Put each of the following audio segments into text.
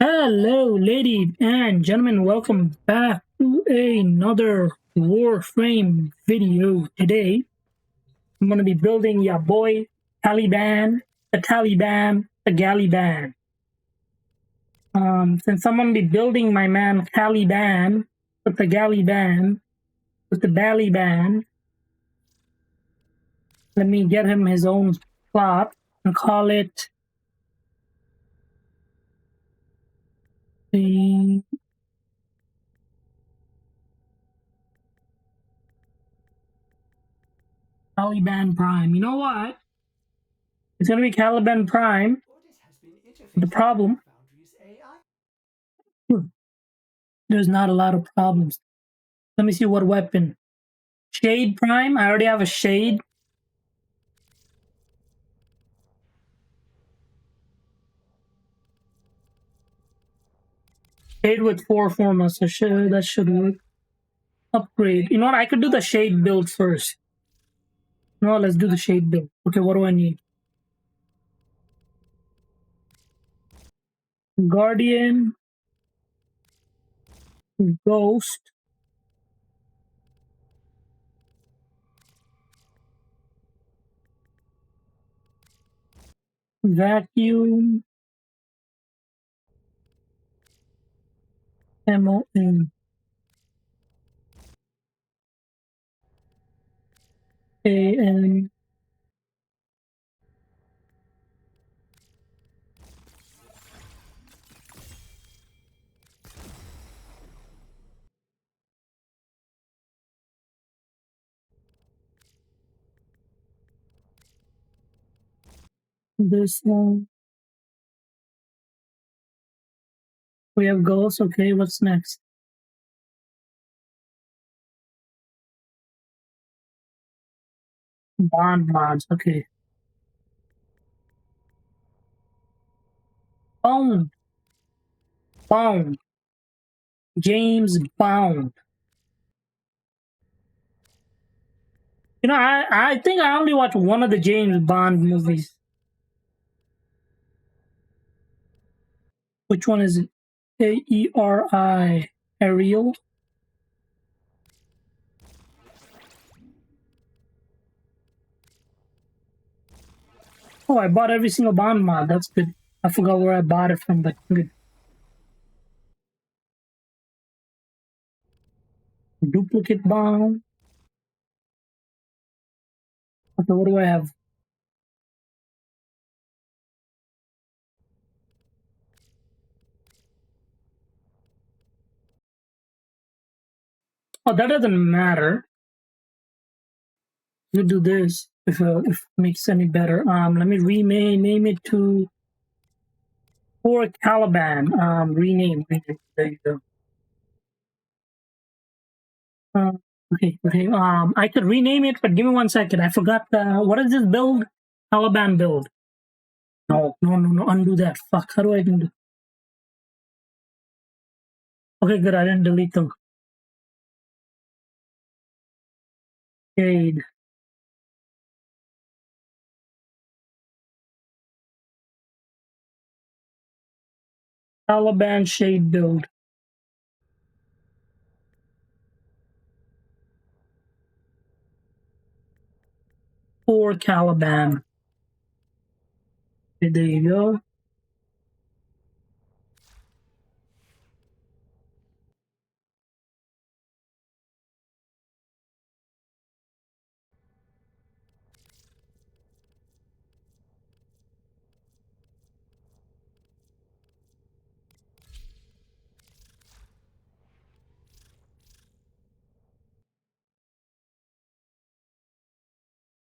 Hello, ladies and gentlemen. Welcome back to another Warframe video. Today, I'm going to be building your boy Calabin, the Calabin, the Galiban. Since I'm going to be building my man Calabin with the Galiban, with the Baliban, let me get him his own plot and call it the Calabin Prime. You know what? It's going to be Calabin Prime. The problem, there's not a lot of problems. Let me see what weapon. Shade Prime. I already have a Shade. Shade with 4 formulas. So that should work. Upgrade. You know what? I could do the Shade build first. No, let's do the Shade build. Okay, what do I need? Guardian. Ghost. Vacuum. MON. AN. This one. We have Ghost. Okay, what's next? Bond mods. Okay. Bound. Bound. James Bound. You know, I think I only watched one of the James Bond movies. Which one is it? AERI. Ariel? Oh, I bought every single Bond mod. That's good. I forgot where I bought it from, but good. Duplicate Bond. Okay, what do I have? Oh, that doesn't matter. You do this if it makes any better. Let me rename it to for Caliban. Rename. There you go. Okay. I could rename it, but give me 1 second. I forgot what is this build? Calabin build. No. Undo that. Fuck. How do I do? Okay, good. I didn't delete them. Shade. Calabin shade build. For Calabin. Okay, there you go.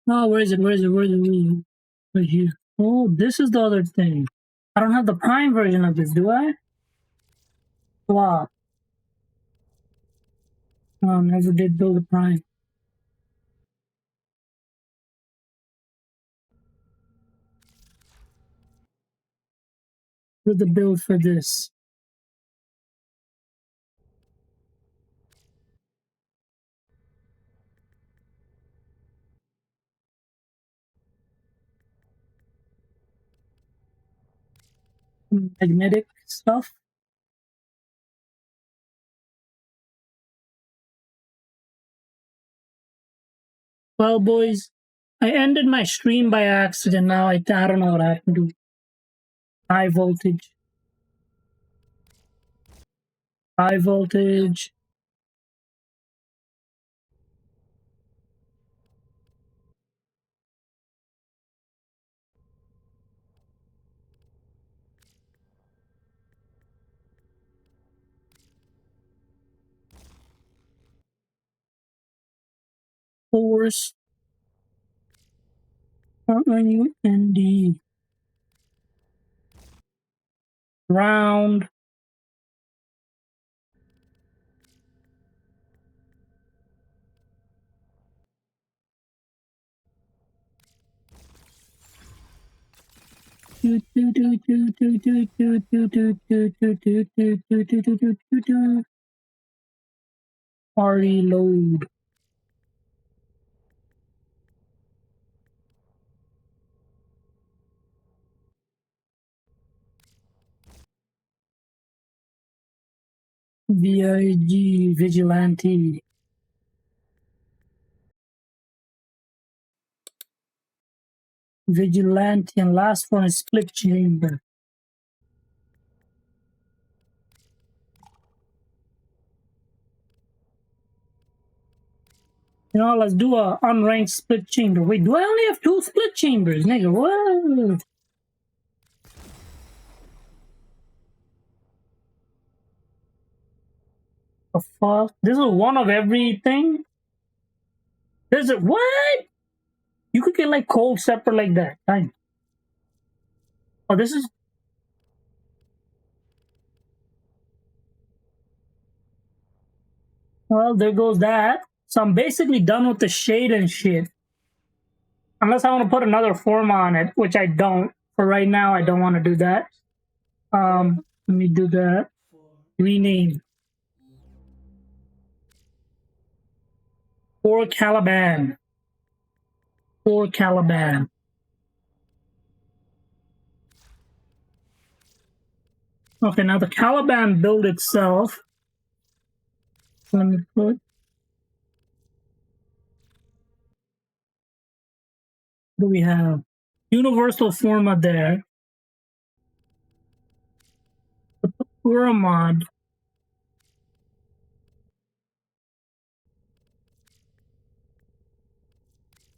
Oh, where is it? Where is it? Right here. Oh, this is the other thing. I don't have the Prime version of this, do I? Wow. Oh, never did build a Prime. Where's the build for this? magnetic stuff. Well, boys, I ended my stream by accident. Now I don't know what I can do. High voltage. High voltage. Force. R-U-N-D. Round. Party load. VIG Vigilante. Vigilante, and last one is split chamber. You know, let's do a unranked split chamber. Wait, do I only have 2 split chambers? Nigga, what? The fuck? This is one of everything? There's a what? You could get like cold separate like that. Fine. Oh, this is. Well, there goes that. So I'm basically done with the shade and shit. Unless I want to put another form on it, which I don't. For right now, I don't want to do that. Let me do that. Rename. For Calabin. For Calabin. Okay, now the Calabin build itself. Let me put. What do we have? Universal format there. Pura mod.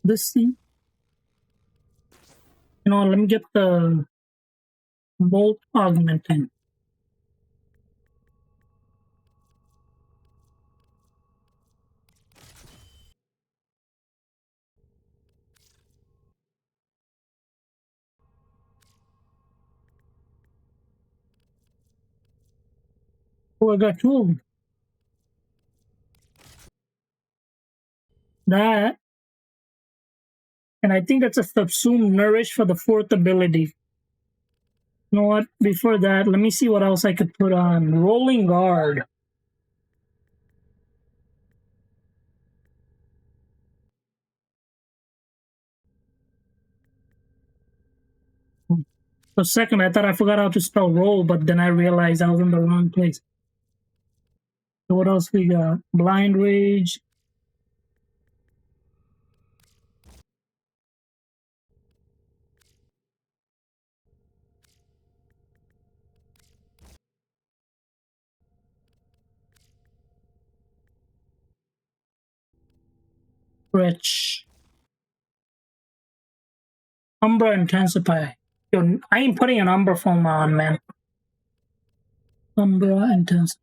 This thing. You know, let me get the bolt augmenting. Oh, I got 2 of them. That. And I think that's a subsume nourish for the 4th ability. You know what? Before that, let me see what else I could put on. Rolling guard. For a second, I thought I forgot how to spell roll, but then I realized I was in the wrong place. So what else we got? Blind rage. Stretch. Umbra intensify. Yo, I ain't putting an Umbra foam on, man. Umbra intensify.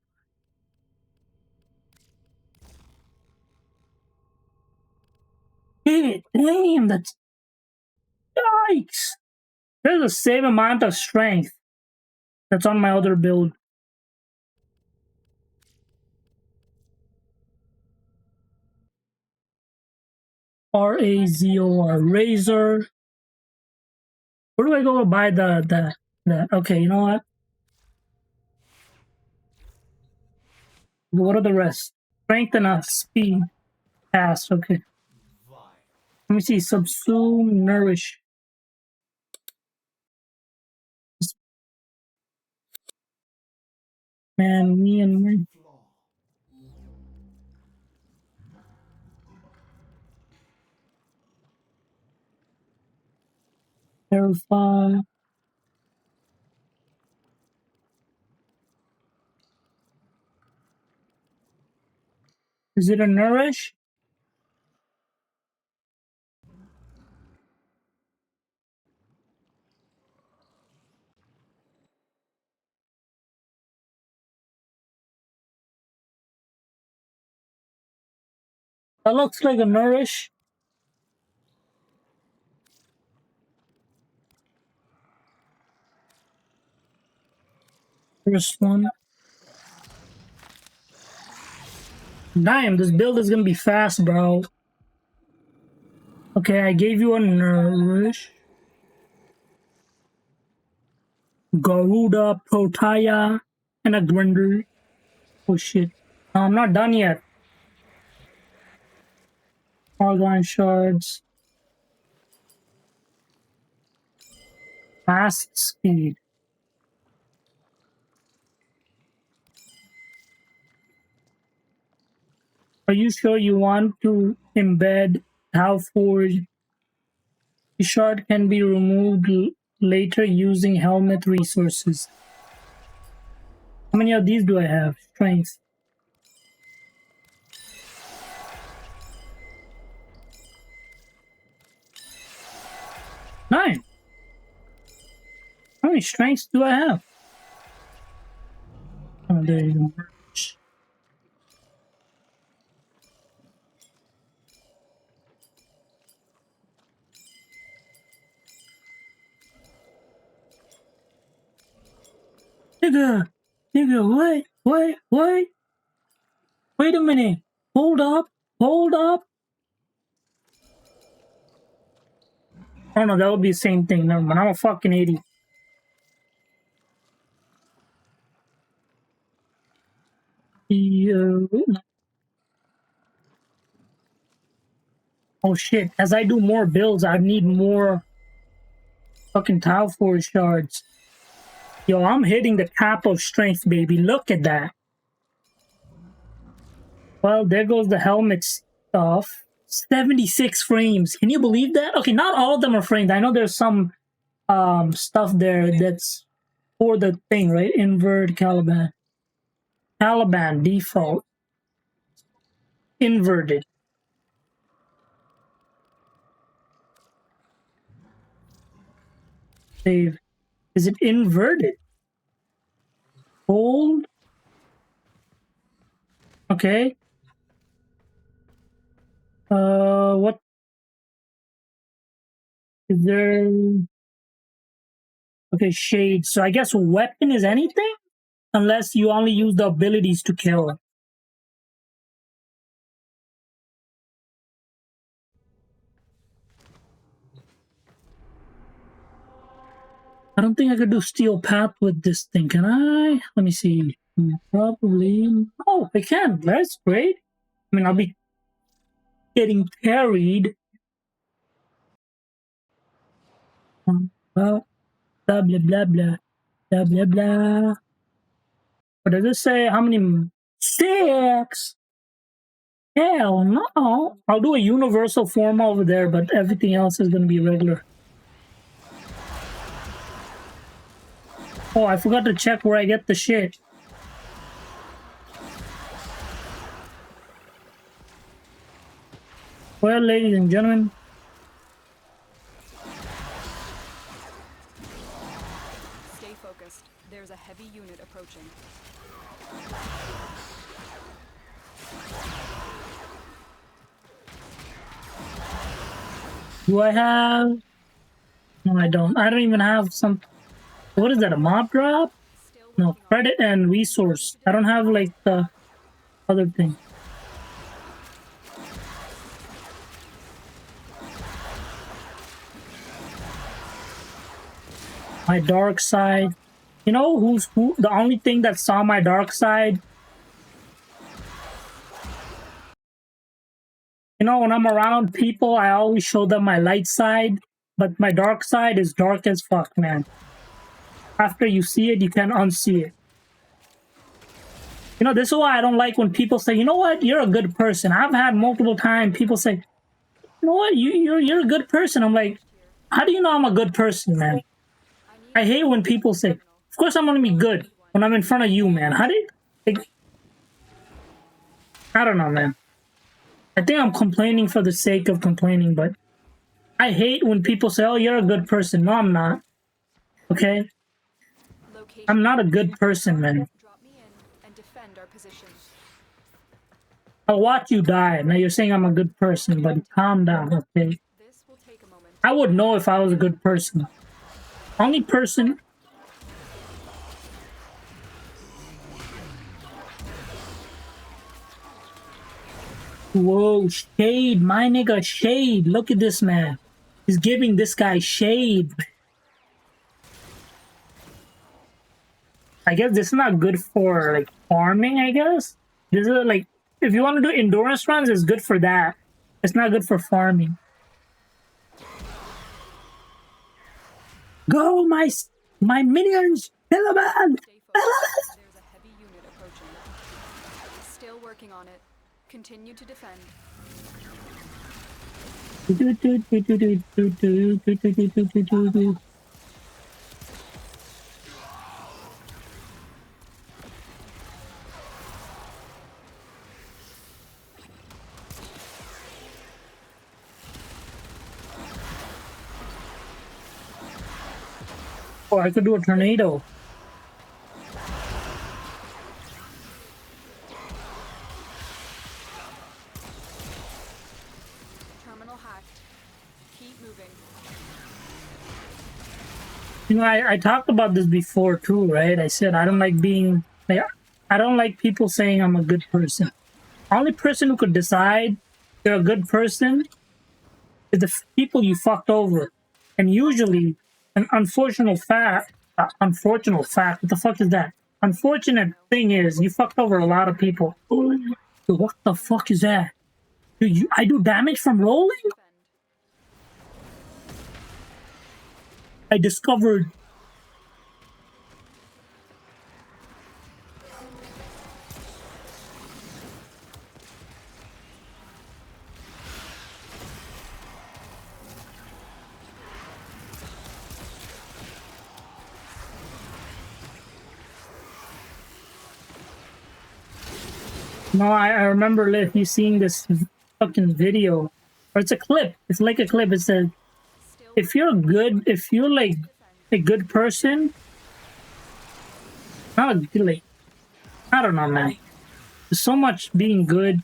Damn, that's yikes. There's the same amount of strength that's on my other build. R-A-Z-O-R, Razor. Where do I go to buy the okay, you know what? What are the rest? Strength and speed. Pass, okay. Let me see. Subsume, nourish. Man, me and my verify. Is it a nourish? That looks like a nourish. First one. Damn, this build is gonna be fast, bro. Okay, I gave you a nourish. Garuda, Protaya, and a Grinder. Oh shit. No, I'm not done yet. Argine shards. Fast speed. Are you sure you want to embed how forged? The shard can be removed later using helmet resources. How many of these do I have? Strength. Nine. How many strengths do I have? Oh, there you go. Nigga, wait a minute. Hold up. Oh no, that would be the same thing. Never mind. I'm a fucking idiot. Oh shit. As I do more builds, I need more fucking tile forge shards. Yo, I'm hitting the cap of strength, baby. Look at that. Well, there goes the helmet stuff. 76 frames. Can you believe that? Okay, not all of them are framed. I know there's some stuff there that's for the thing, right? Invert Calabin. Calabin default. Inverted. Save. Is it inverted? Hold. Okay. What is there? Okay, shade. So I guess weapon is anything? Unless you only use the abilities to kill. I don't think I could do steel path with this thing, can I? Let me see. Probably. Oh, I can. That's great. I mean, I'll be getting carried. Well, blah, blah, blah, blah. Blah, blah, blah. What does it say? How many? 6? Hell no. I'll do a universal form over there, but everything else is going to be regular. Oh, I forgot to check where I get the shit. Well, ladies and gentlemen. Stay focused. There's a heavy unit approaching. Do I have? No, I don't. I don't even have some. What is that? A mob drop? No, credit and resource. I don't have like the other thing. My dark side. You know who's who? The only thing that saw my dark side. You know, when I'm around people, I always show them my light side, but my dark side is dark as fuck, man. After you see it, you can't unsee it. You know, this is why I don't like when people say, you know what, you're a good person. I've had multiple times people say, you know what, you're a good person. I'm like, how do you know I'm a good person, man? I hate when people say, of course I'm gonna be good when I'm in front of you, man. How do you, like, I don't know, man. I think I'm complaining for the sake of complaining, but I hate when people say, oh, you're a good person. No, I'm not. Okay? I'm not a good person, man. Drop me in and defend our position. I'll watch you die. Now you're saying I'm a good person, but calm down, okay? This will take a moment. I would know if I was a good person. Only person. Whoa, shade. My nigga, shade. Look at this man. He's giving this guy shade. I guess this is not good for, like, farming, I guess. This is, like, if you want to do endurance runs, it's good for that. It's not good for farming. Go, my minions! Calabin! Stay focused. There's a heavy unit approaching. Still working on it. Continue to defend. Oh, I could do a tornado. Terminal hacked. Keep moving. You know, I talked about this before too, right? I said I don't like being like, I don't like people saying I'm a good person. Only person who could decide you're a good person is the people you fucked over. And usually, an unfortunate fact, what the fuck is that? Unfortunate thing is, you fucked over a lot of people. Dude, what the fuck is that? Dude, I do damage from rolling? Defend. I discovered. No, I remember you seeing this fucking video. Or it's a clip. It's like a clip. It says, Still if you're good, if you're like a good person, not a, like, I don't know, man. There's so much being good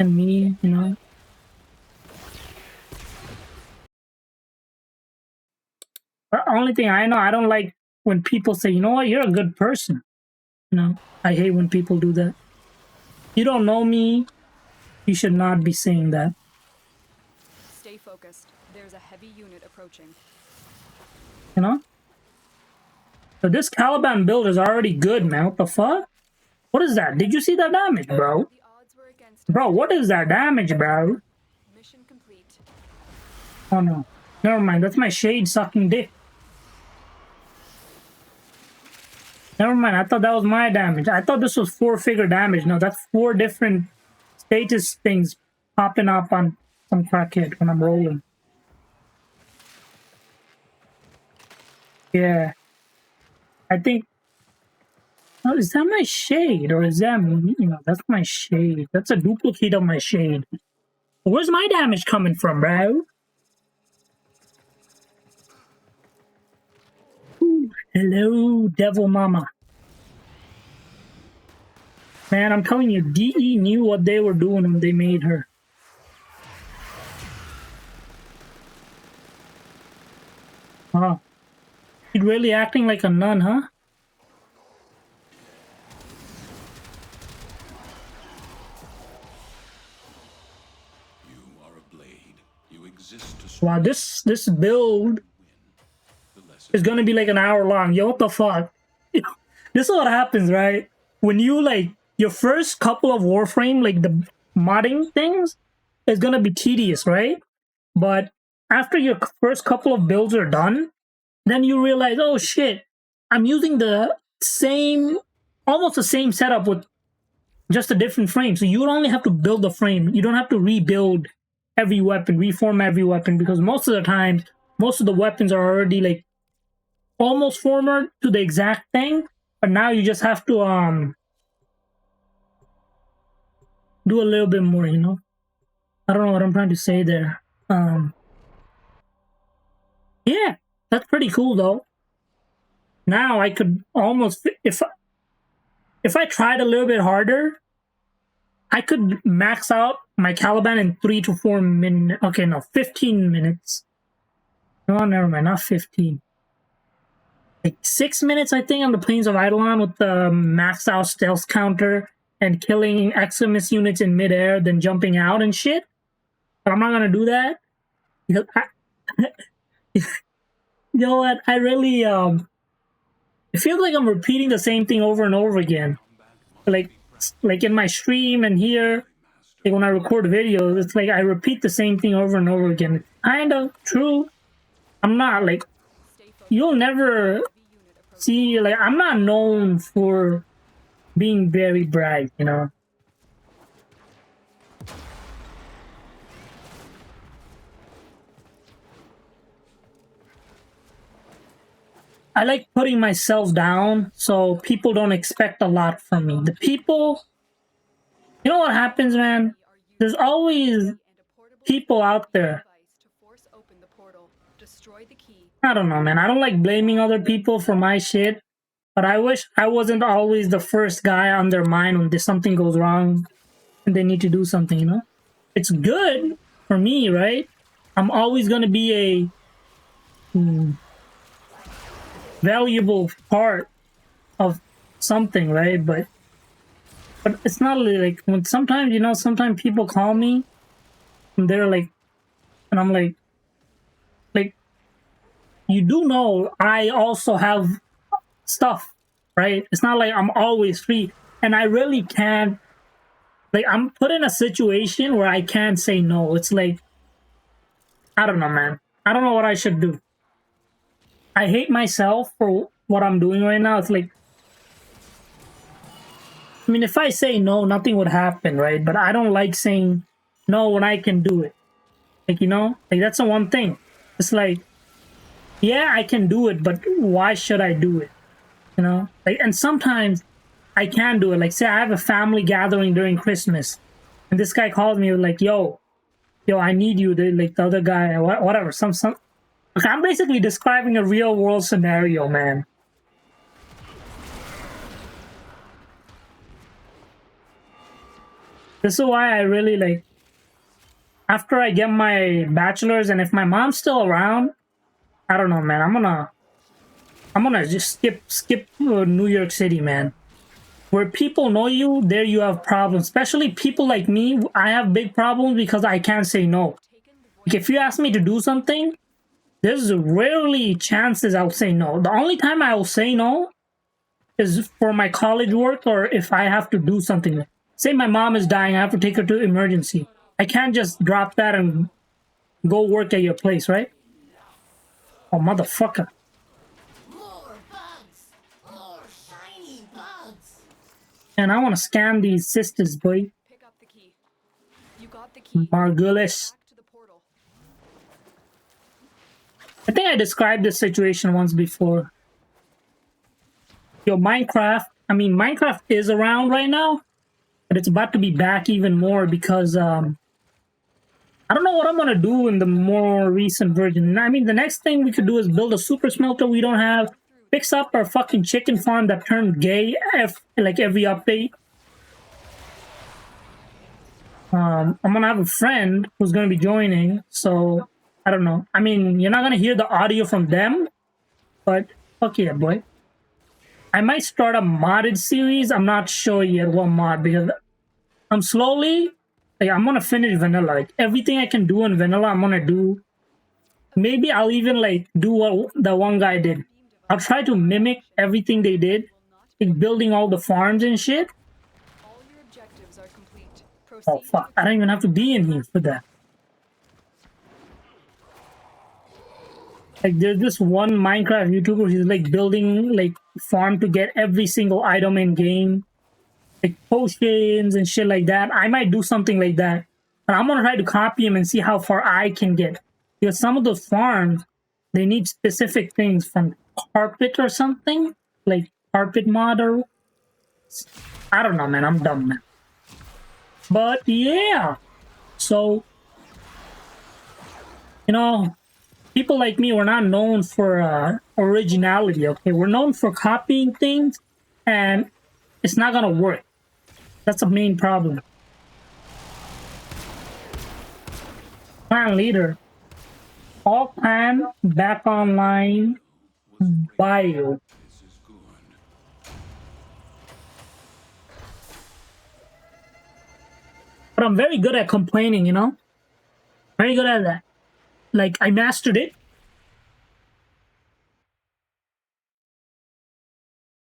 and mean, you know. The only thing I know, I don't like when people say, you know what, you're a good person. You know, I hate when people do that. You don't know me, you should not be saying that. stay focused. There's a heavy unit approaching. You know? So this Calabin build is already good, man. What the fuck? What is that? Did you see that damage, bro? The odds were against us. Bro, what is that damage, bro? Mission complete. Oh no. Never mind, that's my shade sucking dick. Never mind, I thought that was my damage. I thought this was 4-figure damage. No, that's 4 different status things popping up on some crackhead when I'm rolling. Yeah. I think... Oh, is that my shade? Or is that me? You know, that's my shade. That's a duplicate of my shade. Where's my damage coming from, bro? Ooh, hello, Devil Mama. Man, I'm telling you, DE knew what they were doing when they made her. Huh. She's really acting like a nun, huh? You are a blade. You exist to Wow, this build the lesser. is gonna be like an hour long. Yo, what the fuck? This is what happens, right? When you like your first couple of Warframe, like the modding things, is gonna be tedious, right? But after your first couple of builds are done, then you realize, oh shit, I'm using the same, almost the same setup with just a different frame. So you only have to build the frame. You don't have to rebuild every weapon, reform every weapon, because most of the times, most of the weapons are already like almost formed to the exact thing. But now you just have to do a little bit more, you know? I don't know what I'm trying to say there. Yeah, that's pretty cool though. Now I could almost, if I tried a little bit harder, I could max out my Calabin in 3 to 4 minutes. Okay, no, 15 minutes. No, never mind, not 15. Like 6 minutes, I think, on the Plains of Eidolon with the maxed out stealth counter and killing Eximus units in midair, then jumping out and shit. But I'm not gonna do that. Because you know what? I really it feels like I'm repeating the same thing over and over again. Like in my stream and here, like when I record videos, it's like I repeat the same thing over and over again. It's kind of true. I'm not like, Stay focused. you'll never Heavy unit approaching. see, like, I'm not known for being very bright, you know? I like putting myself down so people don't expect a lot from me. The people, you know what happens, man? There's always people out there. To force open the portal. Destroy the key. I don't know, man. I don't like blaming other people for my shit, but I wish I wasn't always the first guy on their mind when something goes wrong and they need to do something, you know? It's good for me, right? I'm always going to be a valuable part of something, right? But it's not really like when sometimes, you know, sometimes people call me and they're like, and I'm like, you do know I also have stuff, right? It's not like I'm always free, and I really can't, like, I'm put in a situation where I can't say no. It's like, I don't know, man. I don't know what I should do. I hate myself for what I'm doing right now. It's like, I mean, if I say no, nothing would happen, right? But I don't like saying no when I can do it. Like, you know, like that's the one thing. It's like, yeah, I can do it, but why should I do it? You know, like, and sometimes I can do it. Like, say I have a family gathering during Christmas, and this guy calls me like, "Yo, I need you." Like the other guy, whatever. Some. Okay, I'm basically describing a real world scenario, man. This is why I really like. After I get my bachelor's, and if my mom's still around, I don't know, man. I'm gonna just skip New York City, man. Where people know you, there you have problems. Especially people like me, I have big problems because I can't say no. Like if you ask me to do something, there's rarely chances I'll say no. The only time I will say no is for my college work or if I have to do something. Say my mom is dying, I have to take her to emergency. I can't just drop that and go work at your place, right? Oh, motherfucker. More bugs! More shiny bugs! And I want to scam these sisters, boy. Pick up the key. You got the key. Margulis. Back to the portal. I think I described this situation once before. Yo, Minecraft. I mean, Minecraft is around right now, but it's about to be back even more because I don't know what I'm gonna do in the more recent version. I mean, the next thing we could do is build a super smelter we don't have, fix up our fucking chicken farm that turned gay like every update. I'm gonna have a friend who's gonna be joining, so I don't know. I mean, you're not gonna hear the audio from them, but fuck yeah, boy. I might start a modded series. I'm not sure yet what mod because I'm slowly, like, I'm gonna finish vanilla. Like everything I can do in vanilla, I'm gonna do. Maybe I'll even like do what the one guy did. I'll try to mimic everything they did, like building all the farms and shit. All your objectives are complete. Proceed Oh fuck! I don't even have to be in here for that. Like there's this one Minecraft YouTuber. He's like building like farm to get every single item in game. like potions and shit like that. I might do something like that. But I'm gonna try to copy him and see how far I can get. Because some of those farms, they need specific things from carpet or something. Like carpet model. I don't know, man. I'm dumb, man. But yeah. So, you know, people like me, we're not known for originality, okay? We're known for copying things, and it's not gonna work. That's a main problem. Clan leader. All clan back online bio. This is good. But I'm very good at complaining, you know? Very good at that. Like, I mastered it.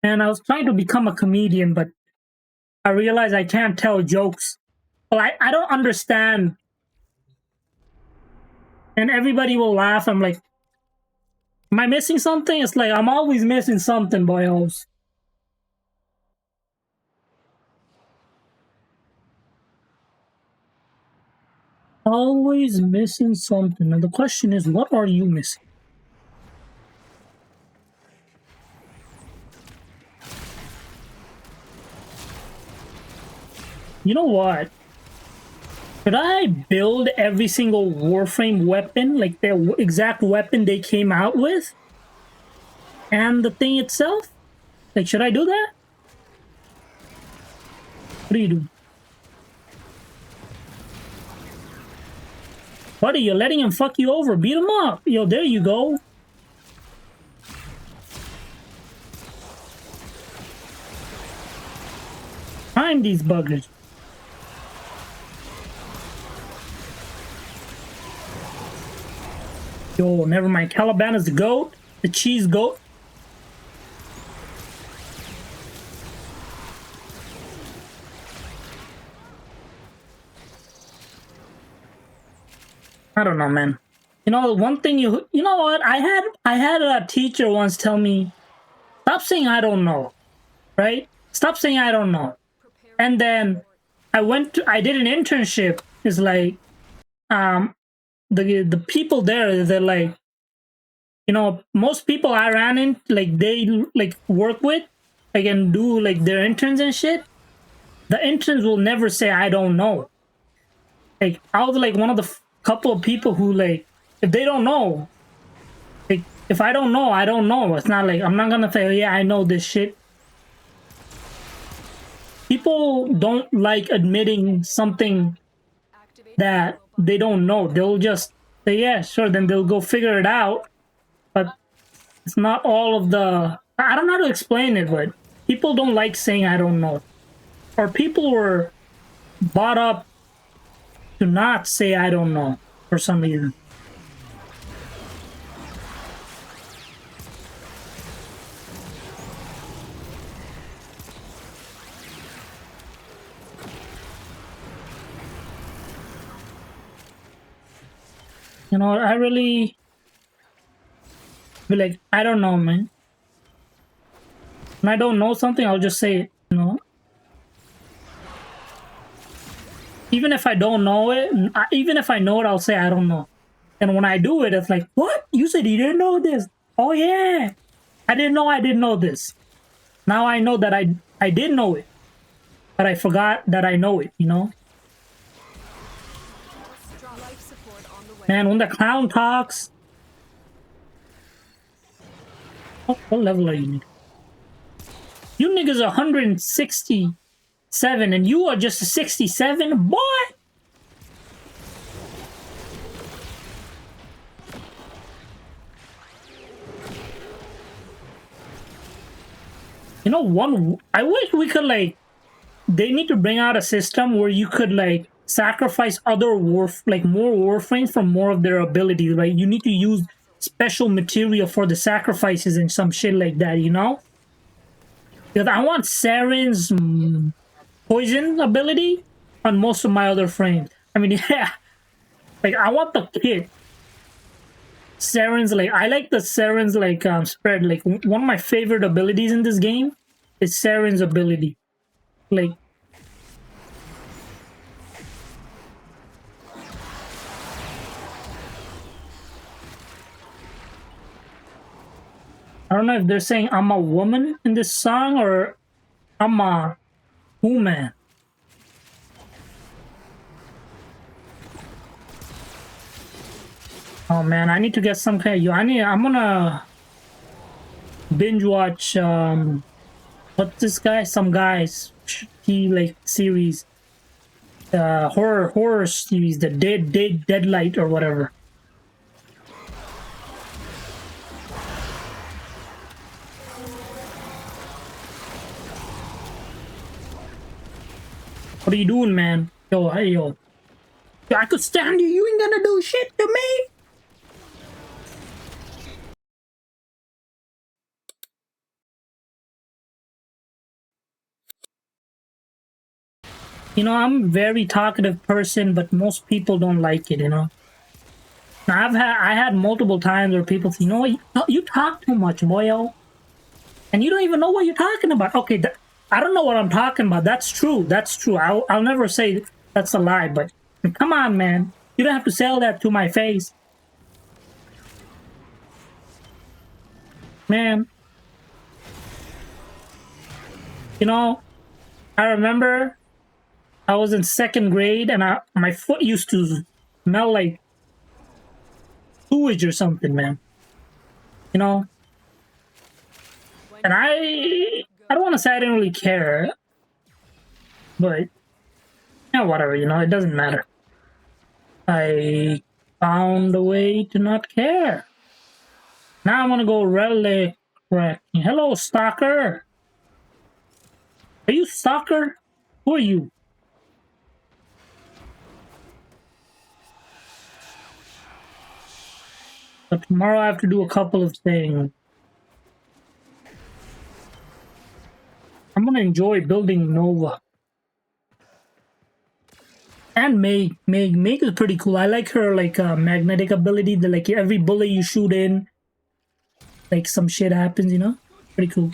And I was trying to become a comedian, but I realized I can't tell jokes. Well, I don't understand. And everybody will laugh. I'm like, am I missing something? It's like, I'm always missing something, boyos. Always missing something. And the question is, what are you missing? You know what? Should I build every single Warframe weapon, like the exact weapon they came out with? And the thing itself? Like, should I do that? What do you do? Buddy, you're letting him fuck you over. Beat him up. Yo, there you go. Find these buggers. Yo, never mind. Calabin is the goat. The cheese goat. I don't know, man. You know, one thing you know what? I had a teacher once tell me, stop saying I don't know, right? Stop saying I don't know. And then I did an internship. It's like, the people there, they're like, you know, most people I ran in, like they like work with, like and do like their interns and shit. The interns will never say I don't know. Like I was like one of the couple of people who like, if they don't know, like if I don't know, I don't know. It's not like I'm not gonna say, oh, yeah, I know this shit. People don't like admitting something that they don't know. They'll just say, yeah, sure, then they'll go figure it out. But it's not all of the... I don't know how to explain it, but people don't like saying I don't know. Or people were brought up to not say I don't know for some reason. You know, I really be like, I don't know, man. When I don't know something, I'll just say it, you know? Even if I don't know it, even if I know it, I'll say I don't know. And when I do it, it's like, what? You said you didn't know this. Oh, yeah. I didn't know this. Now I know that I did know it. But I forgot that I know it, you know? Man, when the clown talks... What level are you? You niggas are 167 and you are just a 67? Boy! You know, I wish we could, like... They need to bring out a system where you could, like, sacrifice other more Warframes for more of their abilities, right? You need to use special material for the sacrifices and some shit like that, you know? Because I want Saren's poison ability on most of my other frames. I mean, yeah. Like, I want the kit. Saren's, like, I like the Saren's, like, spread. Like, one of my favorite abilities in this game is Saren's ability. Like, don't know if they're saying I'm a woman in this song or I'm a woman. Oh man, I need to get some kind of I'm gonna binge watch what's this guy? Some guys he like series horror series, the Deadlight or whatever. What are you doing, man? Yo, hey, yo. I could stand you. You ain't gonna do shit to me. You know, I'm a very talkative person, but most people don't like it, you know. Now, I had multiple times where people say, you know what, you talk too much, boyo. And you don't even know what you're talking about. Okay, I don't know what I'm talking about. That's true. That's true. I'll never say that's a lie, but come on, man. You don't have to sell that to my face. Man. You know, I remember I was in second grade and my foot used to smell like sewage or something, man. You know? And I don't want to say I didn't really care, but yeah, whatever, you know, it doesn't matter. I found a way to not care. Now I'm gonna go relic wrecking. Hello, stalker. Are you stalker? Who are you? But tomorrow I have to do a couple of things. I'm gonna enjoy building Nova. And Meg is pretty cool. I like her like magnetic ability. That like every bullet you shoot in, like some shit happens. You know, pretty cool.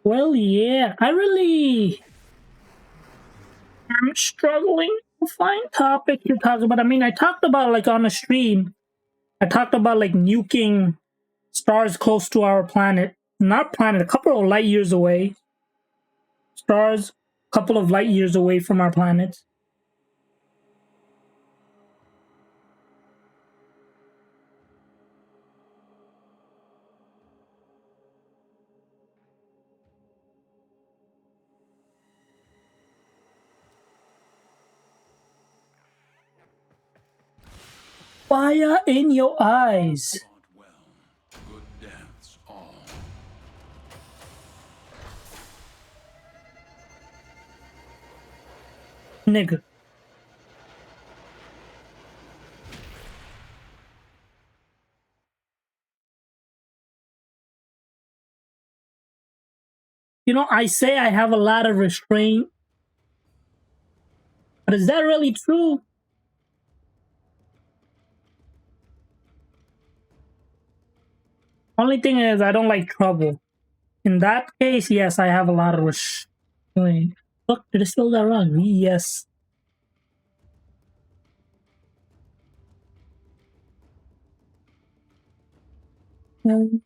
Well, yeah, I'm struggling to find topic to talk about. I mean, I talked about like on a stream. I talked about like nuking stars close to our planet. Not planet, a couple of light years away. Stars, a couple of light years away from our planet. Fire in your eyes. Fought well. Good deaths all. Nigga. You know, I say I have a lot of restraint, but is that really true? Only thing is, I don't like trouble. In that case, yes, I have a lot of restraint. Look, did I spell that wrong? Yes. N-A-R-R-A.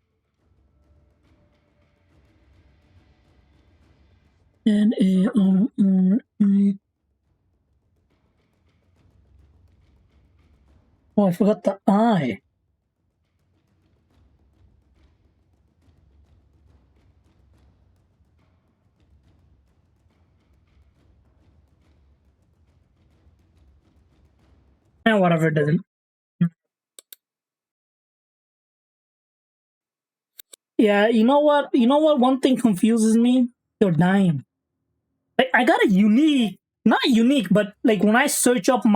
Oh, I forgot the I. And whatever, it doesn't. Yeah, you know what? You know what? One thing confuses me. You're dying. Like I got a unique, not unique, but like when I search up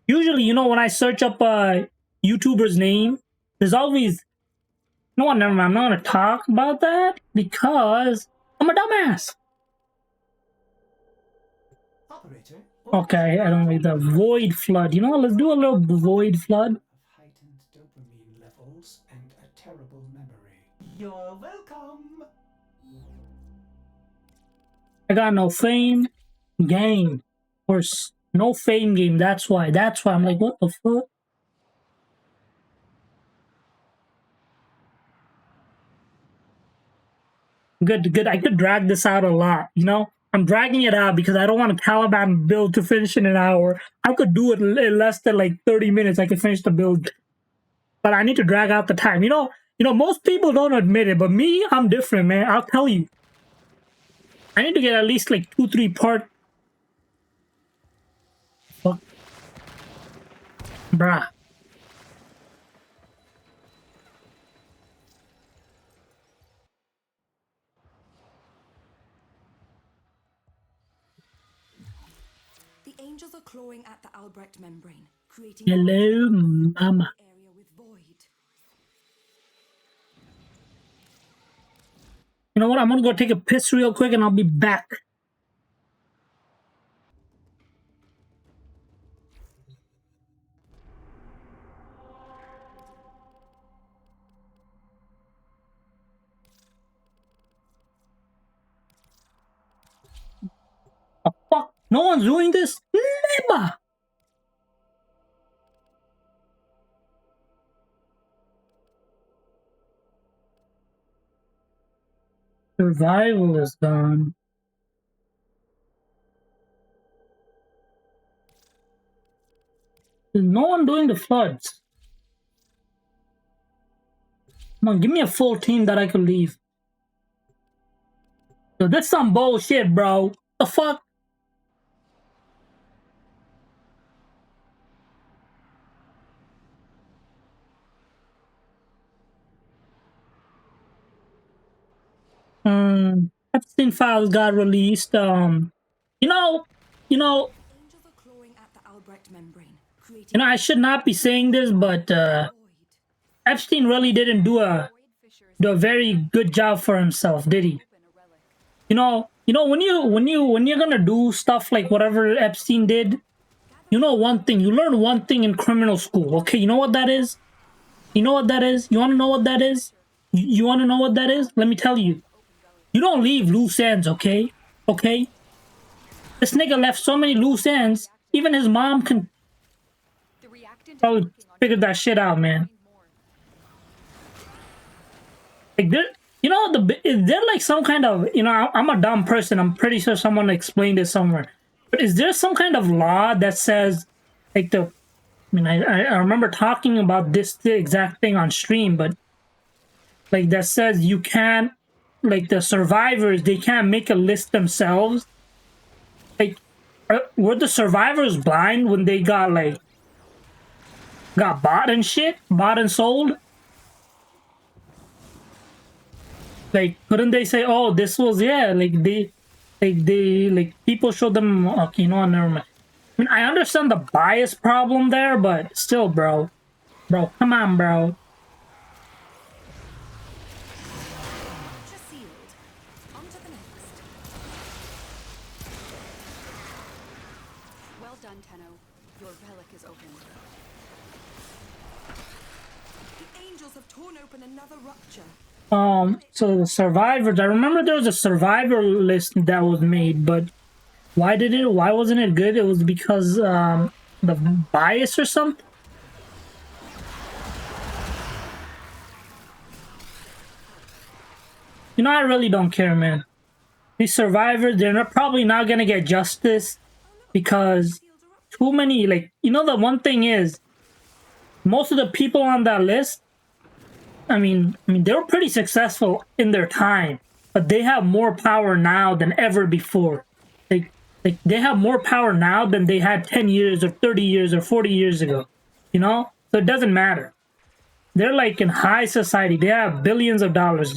usually, you know, when I search up a YouTuber's name, there's always no one. Never mind. I'm not gonna talk about that because I'm a dumbass. Operator, Okay, I don't need the void flood. You know what? Let's do a little void flood. of heightened dopamine levels and a terrible memory. You're welcome. I got no fame, game, of course. No fame game. That's why. That's why I'm like, what the fuck? Good, good. I could drag this out a lot, you know? I'm dragging it out because I don't want a Calabin build to finish in an hour. I could do it in less than like 30 minutes. I could finish the build. But I need to drag out the time. You know, most people don't admit it, but me, I'm different, man. I'll tell you. I need to get at least like 2-3 part. Fuck. Bruh. The angels are clawing at the Albrecht membrane, creating Hello, mama. area with void. You know what? I'm gonna go take a piss real quick and I'll be back. Oh, fuck. No one's doing this? Never! Survival is gone. There's no one doing the floods. Come on, give me a full team that I could leave. Yo, that's some bullshit, bro. The fuck? Epstein files got released. You know, Angels are clawing at the Albrecht membrane, creating I should not be saying this, but void. Epstein really didn't do a very good job for himself, did he? You know, when you're gonna do stuff like whatever Epstein did, you know one thing. You learn one thing in criminal school. Okay, you know what that is? You know what that is? You want to know what that is? You want to know what that is? Let me tell you. You don't leave loose ends, okay? Okay? This nigga left so many loose ends, even his mom can The reactant is probably working on figure that shit out, man. more. Like, is there like some kind of, I'm a dumb person. I'm pretty sure someone explained it somewhere. But is there some kind of law that says, like, I remember talking about the exact thing on stream, but like that says you can't, like the survivors, they can't make a list themselves. Like, were the survivors blind when they got bought and shit, bought and sold? Like, couldn't they say, oh, this was, yeah, like people showed them, okay, you know what, never mind. I mean, I understand the bias problem there, but still, bro, come on, bro. Just sealed. On to the next. Well done, Tenno. Your relic is open. The angels have torn open another rupture. So the survivors, I remember there was a survivor list that was made, but why wasn't it good? It was because the bias or something. I really don't care, man. These survivors, they're probably not gonna get justice because too many, like, the one thing is, most of the people on that list, I mean, they were pretty successful in their time, but they have more power now than ever before. Like they have more power now than they had 10 years or 30 years or 40 years ago, So it doesn't matter. They're like in high society. They have billions of dollars,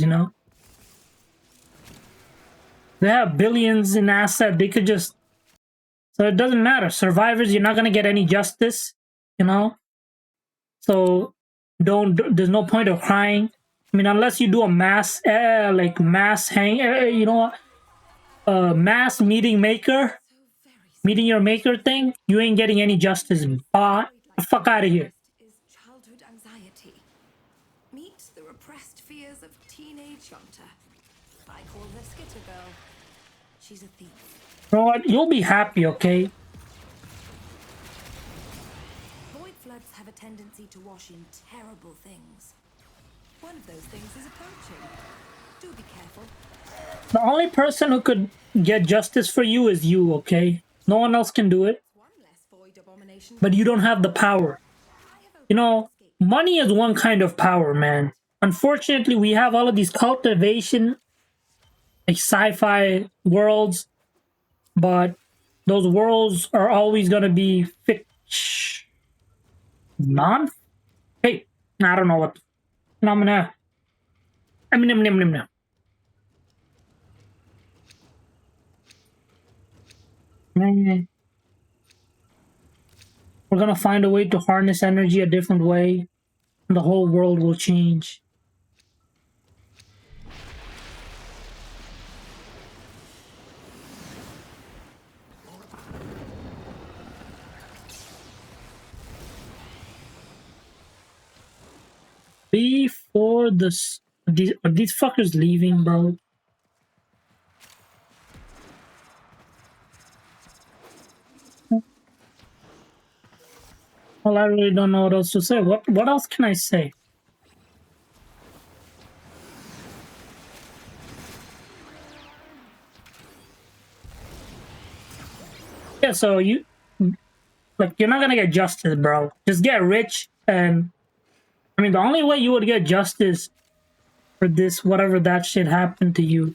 They have billions in assets. They could just... So it doesn't matter. Survivors, you're not going to get any justice, So there's no point of crying. I mean, unless you do a mass, mass meeting your maker thing, you ain't getting any justice. The fuck out of here. Is childhood anxiety. Meet the repressed fears of teenage hunter. I call her Skitter Girl. She's a thief. You know what? You'll be happy, okay? have a tendency to wash in terrible things. One of those things is approaching. Do be careful. The only person who could get justice for you is you, okay? No one else can do it, One less void abomination. but you don't have the power. I have You know, money is one kind of power, man. Unfortunately, we have all of these cultivation, like sci-fi worlds, but those worlds are always gonna be Hey, I don't know what. No, I'm gonna. We're gonna find a way to harness energy a different way, and the whole world will change. Before this, are these fuckers leaving, bro? Well, I really don't know what else to say. What else can I say? Yeah, so you're not gonna get justice, bro. Just get rich, and I mean, the only way you would get justice for this, whatever that shit happened to you.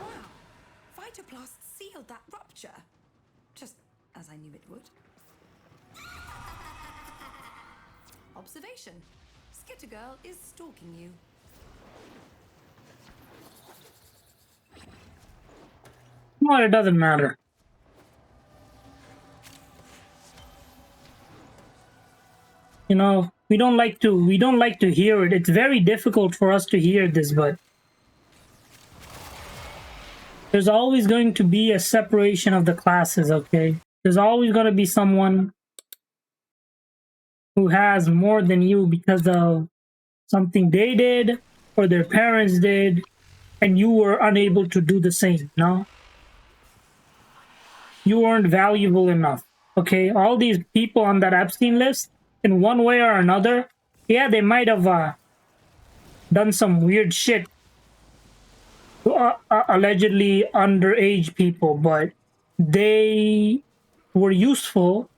Wow. Phytoplast sealed that rupture. Just as I knew it would. Observation. Skittergirl is stalking you. Well, it doesn't matter. You know, we don't like to hear it. It's very difficult for us to hear this, but there's always going to be a separation of the classes, okay? There's always going to be someone who has more than you because of something they did or their parents did, and you were unable to do the same, no? You weren't valuable enough, okay? All these people on that Epstein list, in one way or another, yeah, they might have done some weird shit to allegedly underage people, but they were useful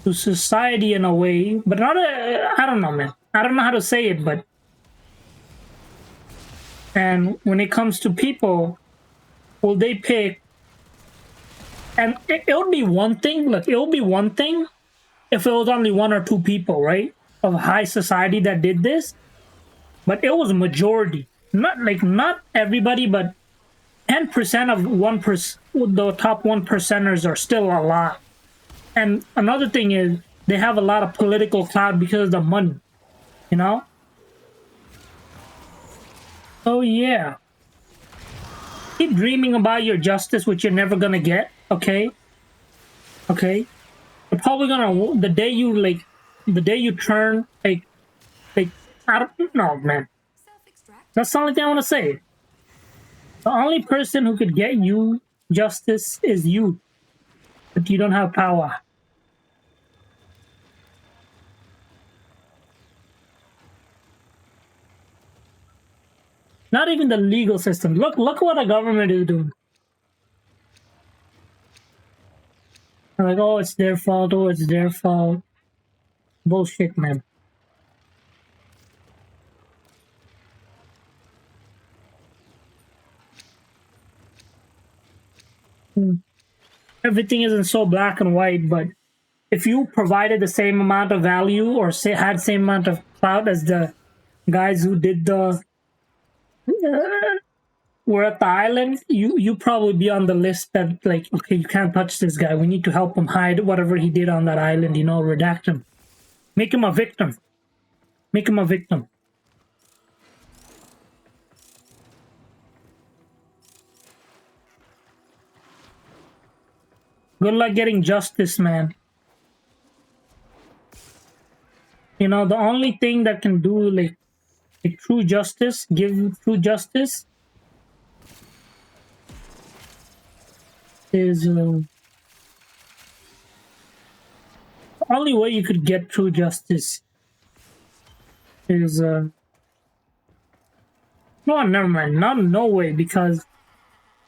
to society in a way, but not I don't know, man. I don't know how to say it, but and when it comes to people, will they pick? And it would be one thing. Look, it would be one thing if it was only one or two people, right, of high society that did this, but it was a majority. Not everybody, but 10% of 1%. The top 1%ers are still a lot. And another thing is they have a lot of political clout because of the money, you know? Oh yeah. Keep dreaming about your justice, which you're never gonna get, okay? Okay? You're probably gonna, the day you turn, I don't know, man. Self-extract. That's the only thing I want to say. The only person who could get you justice is you. But you don't have power. Not even the legal system. Look what the government is doing. They're like, oh, it's their fault. Oh, it's their fault. Bullshit, man. Everything isn't so black and white, but if you provided the same amount of value or had same amount of clout as the guys who did the we're at the island, you probably be on the list that like, okay, you can't touch this guy. We need to help him hide whatever he did on that island. You know, redact him, make him a victim, make him a victim. Good luck getting justice, man. You know, the only thing that can do like true justice, give true justice, is the only way you could get true justice is no, never mind, no way, because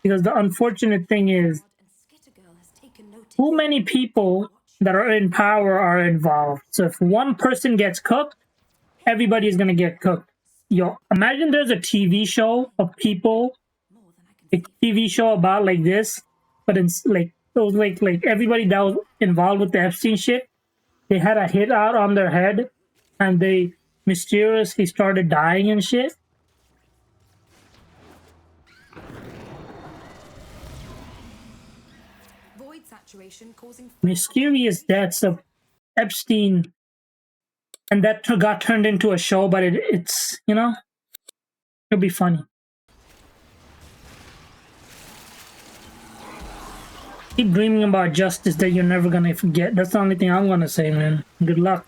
the unfortunate thing is too many people that are in power are involved. So if one person gets cooked, everybody's gonna get cooked. Yo, imagine there's a TV show of people, a TV show about like this, but it's like those like everybody that was involved with the Epstein shit, they had a hit out on their head, and they mysteriously started dying and shit. Void saturation causing Mysterious deaths of Epstein, and that got turned into a show, but it's, you know, it'll be funny. Keep dreaming about justice that you're never gonna forget. That's the only thing I'm gonna say, man. Good luck.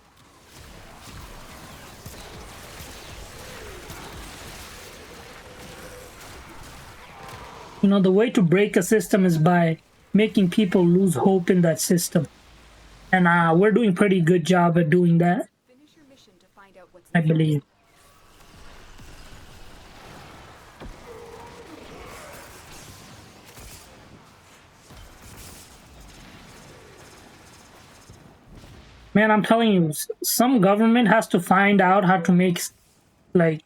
You know, the way to break a system is by making people lose hope in that system. And we're doing pretty good job at doing that, Finish your mission to find out what's I believe. Man, I'm telling you, some government has to find out how to make like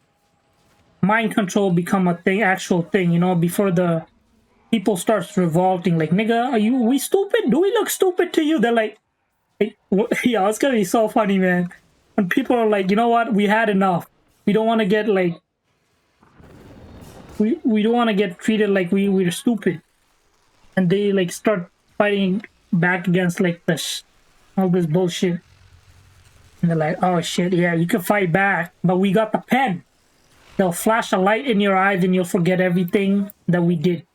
mind control become a thing, actual thing, you know, before the people starts revolting. Like, nigga, are we stupid? Do we look stupid to you? They're like yeah, it's gonna be so funny, man. When people are like, you know what, we had enough. We don't want to get like, we don't want to get treated like we're stupid, and they like start fighting back against like all this bullshit. And they're like, oh shit, yeah, you can fight back, but we got the pen. They'll flash a light in your eyes and you'll forget everything that we did.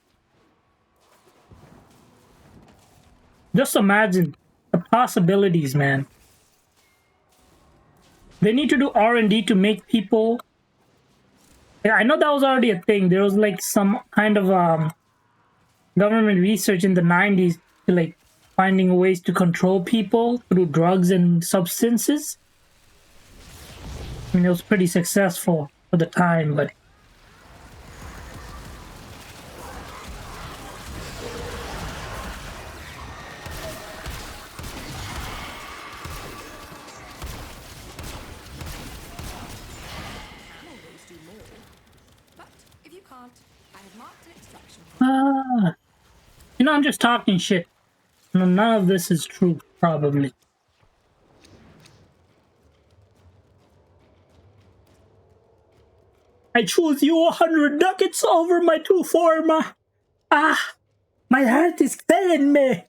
Just imagine the possibilities, man. They need to do R&D to make people... I know that was already a thing. There was like some kind of government research in the 90s to like finding ways to control people through drugs and substances. I mean, it was pretty successful for the time, but if you can't, I have marked an extraction. you know, I'm just talking shit. None of this is true, probably. I choose you 100 ducats over my 2 forma. Ah, my heart is killing me.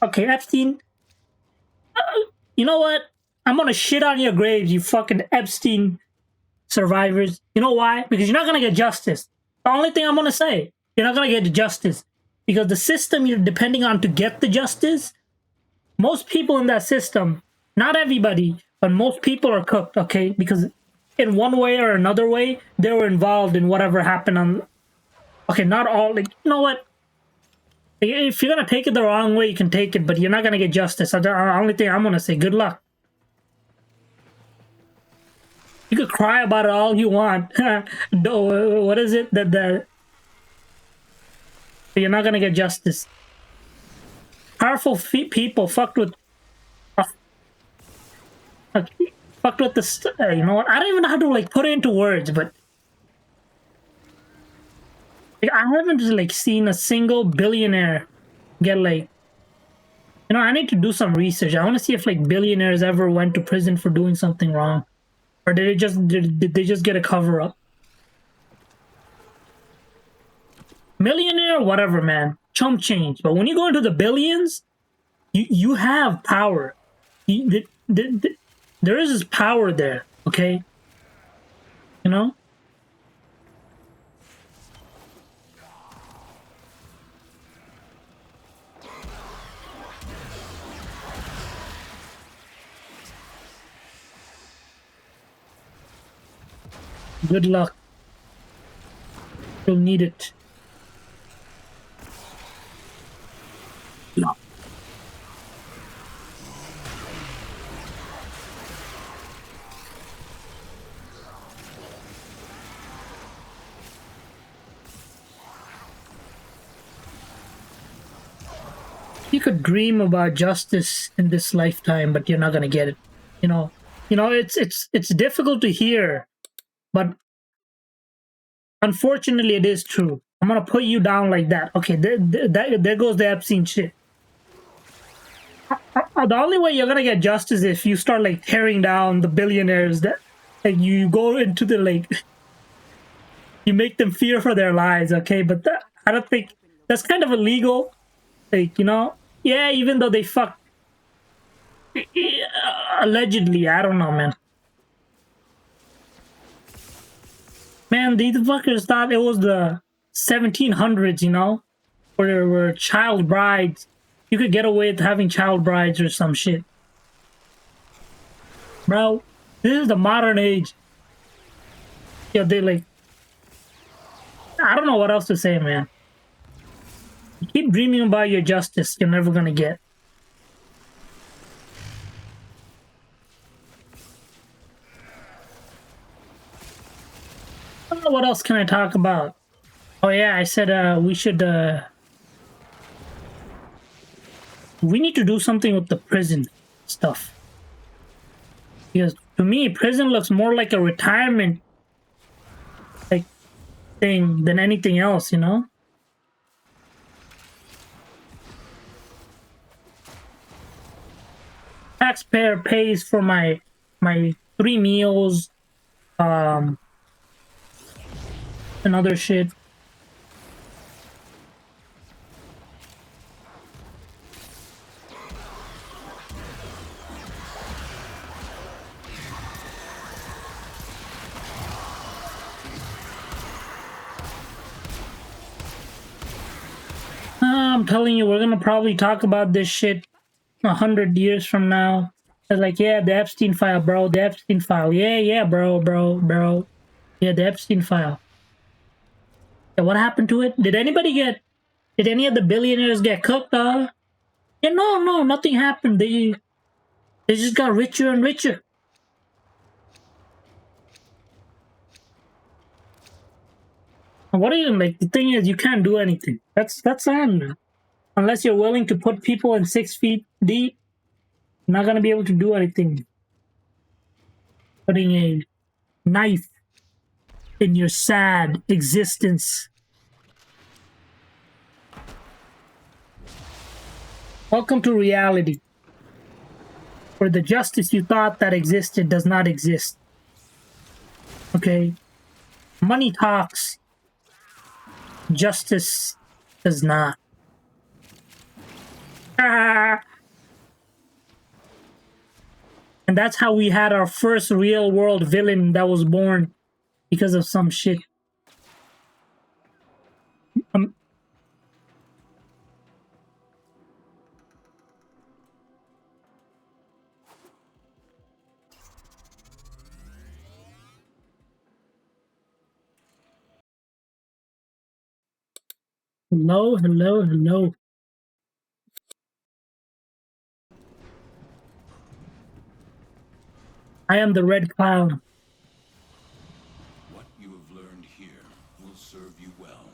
Okay, Epstein. You know what? I'm gonna shit on your graves, you fucking Epstein survivors. You know why? Because you're not gonna get justice. The only thing I'm gonna say, you're not gonna get justice. Because the system you're depending on to get the justice, most people in that system, not everybody, but most people are cooked, okay? Because in one way or another way, they were involved in whatever happened on... Okay, not all, like, you know what? If you're gonna take it the wrong way, you can take it, but you're not gonna get justice. So the only thing I'm gonna say, good luck. You could cry about it all you want. What is it? You're not gonna get justice. Powerful people fucked with... fucked with the... you know what? I don't even know how to like put it into words, but... Like, I haven't like seen a single billionaire get like... You know, I need to do some research. I want to see if like billionaires ever went to prison for doing something wrong. Or did they just get a cover-up? Millionaire, whatever, man. Chump change. But when you go into the billions, you have power. There is this power there, okay? You know? Good luck. You'll need it. No. You could dream about justice in this lifetime, but you're not gonna get it. You know, it's difficult to hear, but unfortunately, it is true. I'm gonna put you down like that. Okay, there goes the Epstein shit. The only way you're gonna get justice is if you start like tearing down the billionaires that like you go into the like you make them fear for their lives. Okay, but I don't think that's kind of illegal. Like, you know, yeah, even though they fuck allegedly, I don't know, man. Man, these fuckers thought it was the 1700s, you know, where there were child brides. You could get away with having child brides or some shit. Bro, this is the modern age. Yeah, they like... I don't know what else to say, man. You keep dreaming about your justice, you're never gonna get. I don't know what else can I talk about. Oh yeah, I said we should... we need to do something with the prison stuff. Because to me, prison looks more like a retirement like thing than anything else, you know? Taxpayer pays for my 3 meals, and other shit. I'm telling you, we're gonna probably talk about this shit 100 years from now. It's like, yeah, the Epstein file, bro. The Epstein file. Yeah, bro. Yeah, the Epstein file. Yeah, what happened to it? Did any of the billionaires get cooked? Yeah, no, nothing happened. They just got richer and richer. And what are you like? The thing is, you can't do anything. That's on. Unless you're willing to put people in 6 feet deep, you're not gonna be able to do anything. Putting a knife in your sad existence. Welcome to reality, where the justice you thought that existed does not exist. Okay? Money talks. Justice does not. And that's how we had our first real world villain that was born because of some shit. Hello. I am the Red Cloud. What you have learned here will serve you well.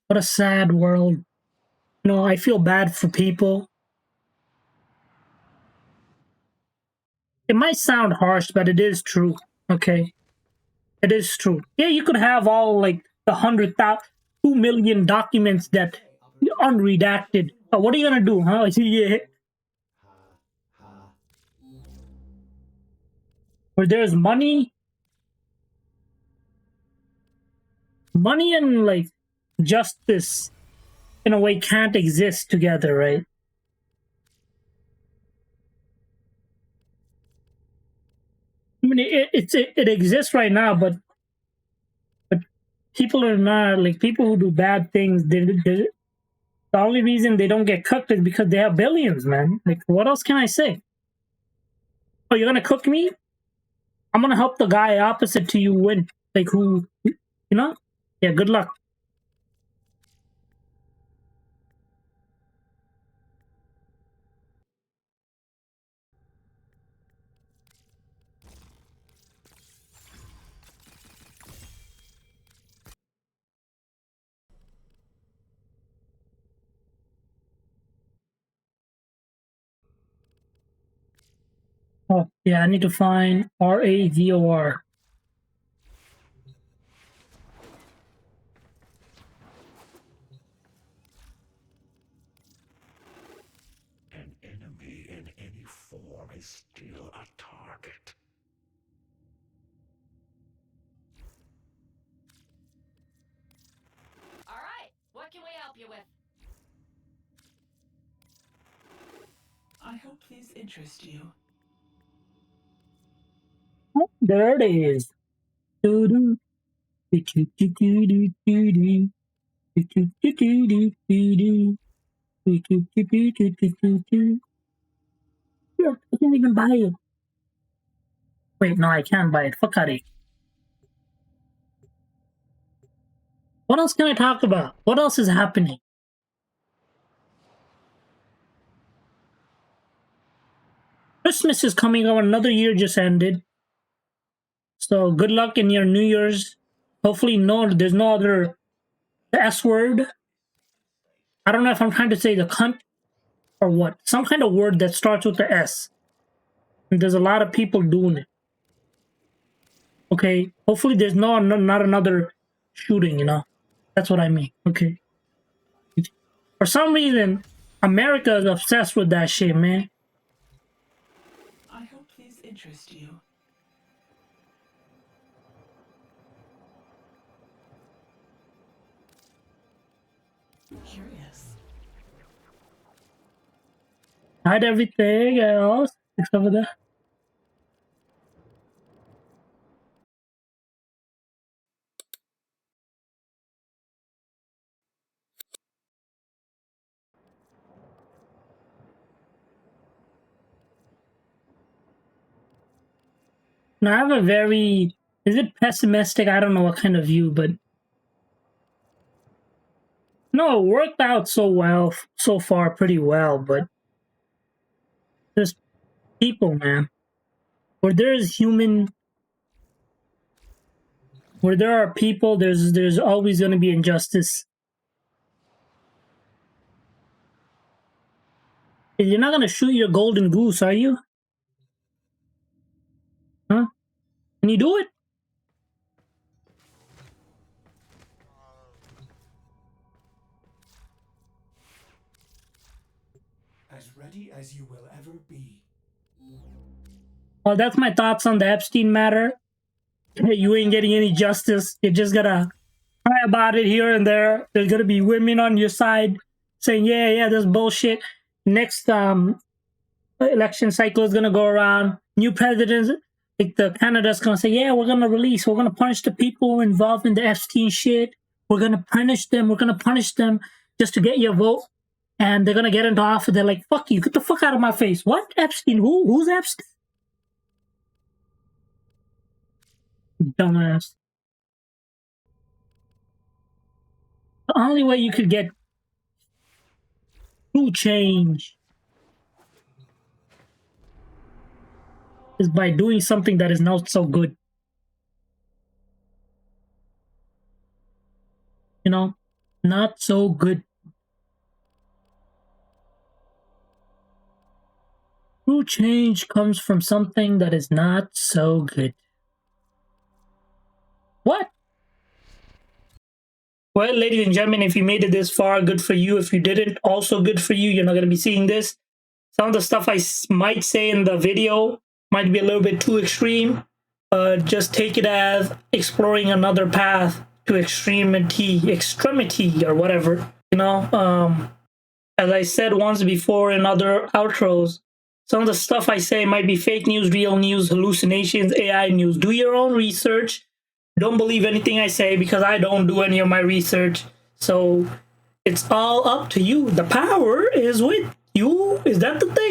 What a sad world. You know, I feel bad for people. It might sound harsh, but it is true. Okay? It is true. Yeah, you could have all like the 2 million documents that unredacted. But what are you gonna do, huh? Yeah. Where there's money, money and like justice in a way can't exist together, right? I mean, it exists right now, but people are not like people who do bad things. The only reason they don't get cooked is because they have billions, man. Like, what else can I say? Oh, you're gonna cook me? I'm gonna help the guy opposite to you win. Like, who, you know? Yeah, good luck. Oh, yeah, I need to find Rador. An enemy in any form is still a target. All right, what can we help you with? I hope these interest you. Oh, there it is. Doo-doo. Doo-doo-doo-doo-doo-doo. Doo-doo-doo-doo-doo-doo. Doo-doo-doo-doo-doo-doo-doo. Yeah, I can't even buy it. Wait, no, I can't buy it. Fuck out of here. What else can I talk about? What else is happening? Christmas is coming up. Another year just ended. So good luck in your New Year's. Hopefully, there's no other S word. I don't know if I'm trying to say the cunt or what. Some kind of word that starts with the S. And there's a lot of people doing it. Okay? Hopefully there's not another shooting, you know? That's what I mean. Okay? For some reason, America is obsessed with that shit, man. I hope these interest you. Curious. Hide everything else except for that. Now I have a very, is it pessimistic? I don't know what kind of view, but no, it worked out so far pretty well, but there's people, man. Where there are people, there's always gonna be injustice. You're not gonna shoot your golden goose, are you? Huh? Can you do it? As ready as you will ever be. Well, that's my thoughts on the Epstein matter. You ain't getting any justice. You're just gonna cry about it here and there. There's gonna be women on your side saying, yeah, that's bullshit. Next election cycle is gonna go around. New presidents, like the Canada's gonna say, yeah, we're gonna punish the people involved in the Epstein shit. We're gonna punish them just to get your vote. And they're gonna get into office. They're like, fuck you, get the fuck out of my face. What? Epstein? Who's Epstein? Dumbass. The only way you could get true change is by doing something that is not so good. You know? Not so good. True change comes from something that is not so good. What? Well, ladies and gentlemen, if you made it this far, good for you. If you didn't, also good for you. You're not going to be seeing this. Some of the stuff I might say in the video might be a little bit too extreme. Just take it as exploring another path to extremity or whatever, you know. As I said once before in other outros, some of the stuff I say might be fake news, real news, hallucinations, AI news. Do your own research. Don't believe anything I say because I don't do any of my research. So it's all up to you. The power is with you. Is that the thing?